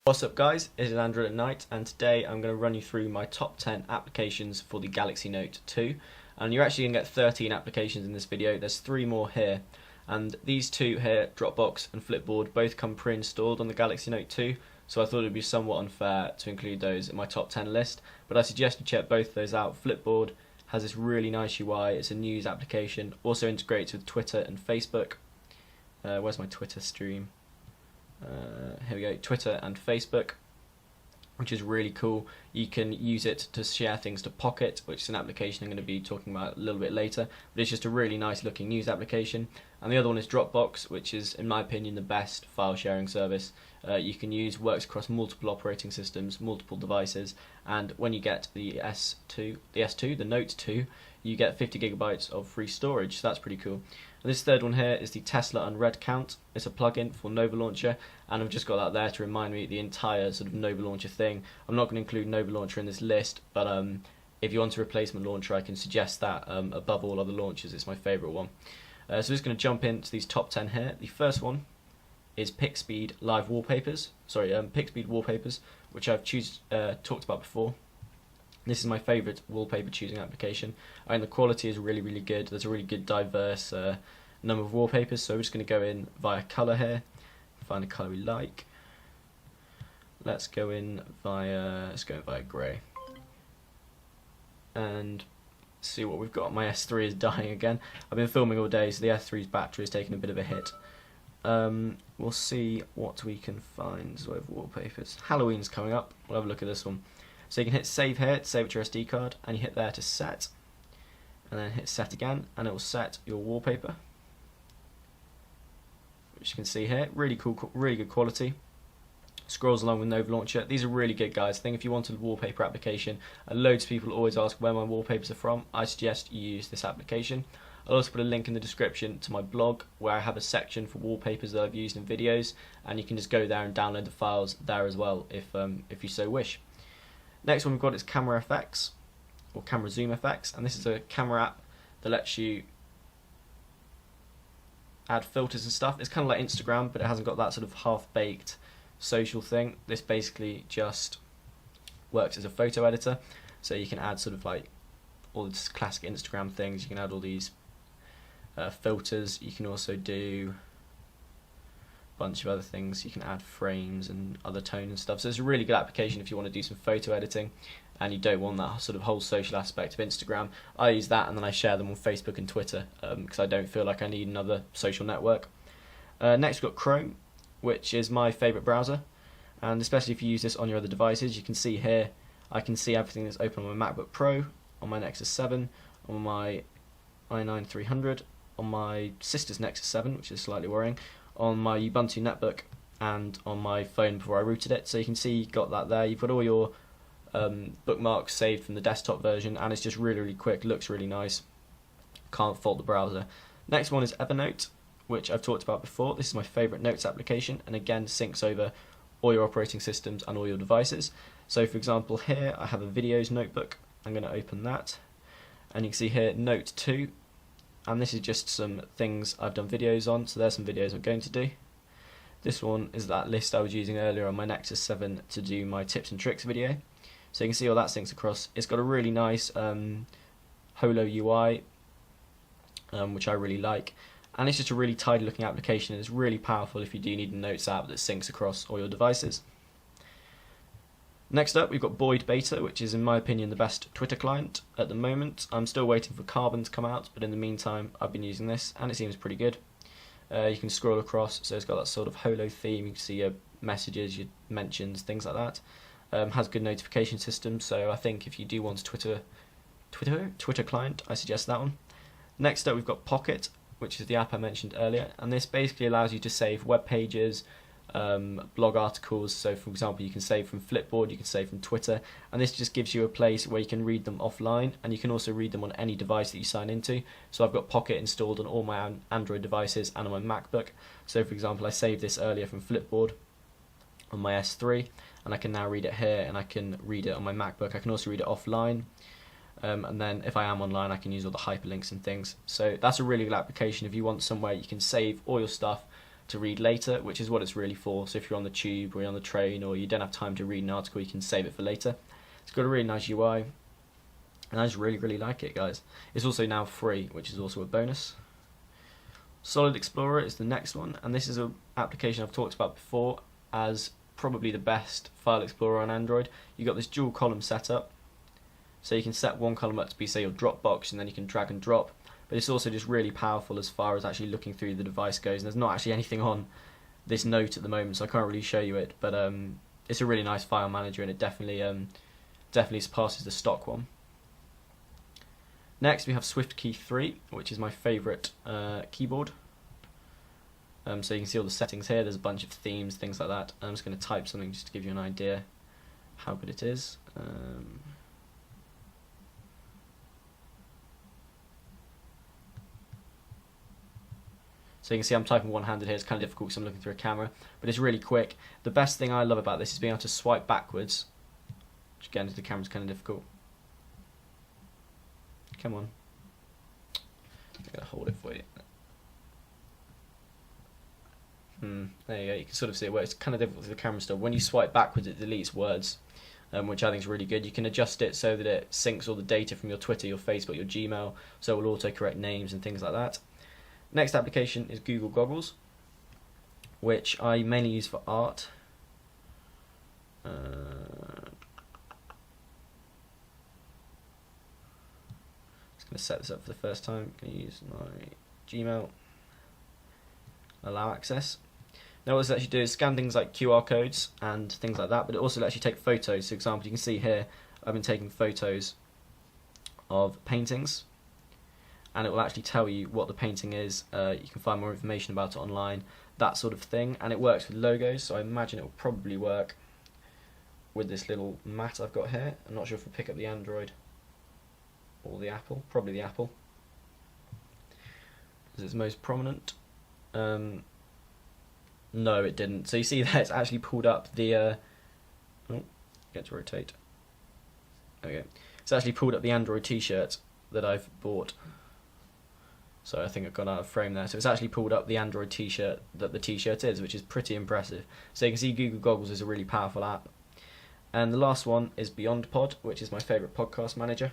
What's up guys, it is Andrew at Night, and today I'm going to run you through my top 10 applications for the Galaxy Note 2. And you're actually going to get 13 applications in this video. There's 3 more here, and these 2 here, Dropbox and Flipboard, both come pre-installed on the Galaxy Note 2, so I thought it would be somewhat unfair to include those in my top 10 list, but I suggest you check both of those out. Flipboard has this really nice UI, it's a news application, also integrates with Twitter and Facebook. Where's my Twitter stream? Here we go, Twitter and Facebook, which is really cool. You can use it to share things to Pocket, which is an application I'm going to be talking about a little bit later, but it's just a really nice looking news application. And the other one is Dropbox, which is in my opinion the best file sharing service you can use, works across multiple operating systems, multiple devices, and when you get the the Note 2, you get 50 gigabytes of free storage, so that's pretty cool. And this third one here is the Tesla Unread Count. It's a plugin for Nova Launcher, and I've just got that there to remind me the entire sort of Nova Launcher thing. I'm not going to include Nova Launcher in this list, but if you want a replacement launcher, I can suggest that above all other launchers. It's my favourite one. So we're just going to jump into these top 10 here. The first one is Pixpeed Live Wallpapers. Pixpeed Wallpapers, which I've talked about before. This is my favourite wallpaper choosing application. I think the quality is really, really good. There's a really good diverse number of wallpapers, so we're just going to go in via colour here, find a colour we like. Let's go in via grey, and see what we've got. My S3 is dying again. I've been filming all day, so the S3's battery is taking a bit of a hit. We'll see what we can find with wallpapers. Halloween's coming up. We'll have a look at this one. So you can hit save here to save it to your SD card, and you hit there to set, and then hit set again, and it will set your wallpaper, which you can see here. Really cool, really good quality. Scrolls along with Nova Launcher. These are really good, guys. I think if you want a wallpaper application, and loads of people always ask where my wallpapers are from, I suggest you use this application. I'll also put a link in the description to my blog where I have a section for wallpapers that I've used in videos, and you can just go there and download the files there as well if you so wish. Next one we've got is Camera FX, or Camera Zoom FX, and this is a camera app that lets you add filters and stuff. It's kind of like Instagram, but it hasn't got that sort of half-baked social thing. This basically just works as a photo editor, so you can add sort of like all the classic Instagram things. You can add all these filters. You can also do bunch of other things. You can add frames and other tone and stuff, so it's a really good application if you want to do some photo editing and you don't want that sort of whole social aspect of Instagram. I use that and then I share them on Facebook and Twitter because I don't feel like I need another social network. Next we've got Chrome, which is my favourite browser, and especially if you use this on your other devices. You can see here I can see everything that's open on my MacBook Pro, on my Nexus 7, on my i9 300, on my sister's Nexus 7, which is slightly worrying, on my Ubuntu netbook, and on my phone before I rooted it. So you can see you've got that there. You've got all your bookmarks saved from the desktop version, and it's just really, really quick, looks really nice. Can't fault the browser. Next one is Evernote, which I've talked about before. This is my favourite notes application, and again syncs over all your operating systems and all your devices. So for example here I have a videos notebook. I'm going to open that, and you can see here Note 2, and this is just some things I've done videos on, so there's some videos I'm going to do. This one is that list I was using earlier on my Nexus 7 to do my tips and tricks video. So you can see all that syncs across. It's got a really nice Holo UI, which I really like, and it's just a really tidy looking application, and it's really powerful if you do need a notes app that syncs across all your devices. Next up we've got Boyd Beta, which is in my opinion the best Twitter client at the moment. I'm still waiting for Carbon to come out, but in the meantime I've been using this and it seems pretty good. You can scroll across, so it's got that sort of holo theme. You can see your messages, your mentions, things like that. Has good notification system, so I think if you do want a Twitter client, I suggest that one. Next up we've got Pocket, which is the app I mentioned earlier, and this basically allows you to save web pages, blog articles. So for example you can save from Flipboard, you can save from Twitter, and this just gives you a place where you can read them offline, and you can also read them on any device that you sign into. So I've got Pocket installed on all my Android devices and on my MacBook. So for example I saved this earlier from Flipboard on my S3, and I can now read it here, and I can read it on my MacBook. I can also read it offline, and then if I am online I can use all the hyperlinks and things. So that's a really good application if you want somewhere you can save all your stuff to read later, which is what it's really for. So if you're on the tube or you're on the train or you don't have time to read an article, you can save it for later. It's got a really nice UI, and I just really like it, guys. It's also now free, which is also a bonus. Solid Explorer is the next one, and this is an application I've talked about before as probably the best file explorer on Android. You've got this dual column setup, so you can set one column up to be, say, your Dropbox, and then you can drag and drop. But it's also just really powerful as far as actually looking through the device goes. And there's not actually anything on this note at the moment, so I can't really show you it. But it's a really nice file manager, and it definitely surpasses the stock one. Next, we have SwiftKey 3, which is my favourite keyboard. So you can see all the settings here. There's a bunch of themes, things like that. I'm just going to type something just to give you an idea how good it is. So you can see I'm typing one-handed here. It's kind of difficult because I'm looking through a camera, but it's really quick. The best thing I love about this is being able to swipe backwards, which again, into the camera is kind of difficult. Come on. I'm going to hold it for you. There you go. You can sort of see it works. It's kind of difficult with the camera still. When you swipe backwards, it deletes words, which I think is really good. You can adjust it so that it syncs all the data from your Twitter, your Facebook, your Gmail, so it will auto-correct names and things like that. Next application is Google Goggles, which I mainly use for art. Just going to set this up for the first time. I'm going to use my Gmail. Allow access. Now what this actually do is scan things like QR codes and things like that, but it also lets you take photos. For example, you can see here I've been taking photos of paintings, and it will actually tell you what the painting is. You can find more information about it online, that sort of thing, and it works with logos, so I imagine it will probably work with this little mat I've got here. I'm not sure if we'll pick up the Android or the Apple, probably the Apple, because it's most prominent. No, it didn't. So you see that it's actually pulled up the get to rotate. Okay, it's actually pulled up the Android t-shirt that I've bought. So I think I've gone out of frame there. So it's actually pulled up the Android t-shirt that the t-shirt is, which is pretty impressive. So you can see Google Goggles is a really powerful app. And the last one is BeyondPod, which is my favourite podcast manager,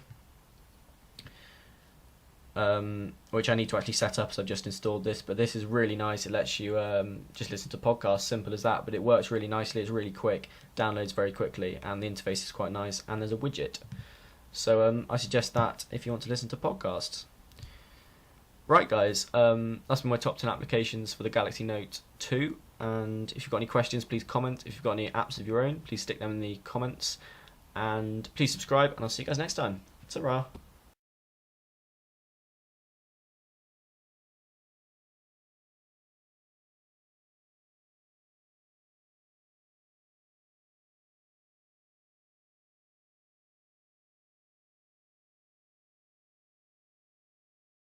which I need to actually set up, so I've just installed this. But this is really nice. It lets you just listen to podcasts, simple as that, but it works really nicely. It's really quick, downloads very quickly, and the interface is quite nice, and there's a widget. So I suggest that if you want to listen to podcasts. Right, guys, that's been my top 10 applications for the Galaxy Note 2, and if you've got any questions, please comment. If you've got any apps of your own, please stick them in the comments, and please subscribe, and I'll see you guys next time. Ta-ra!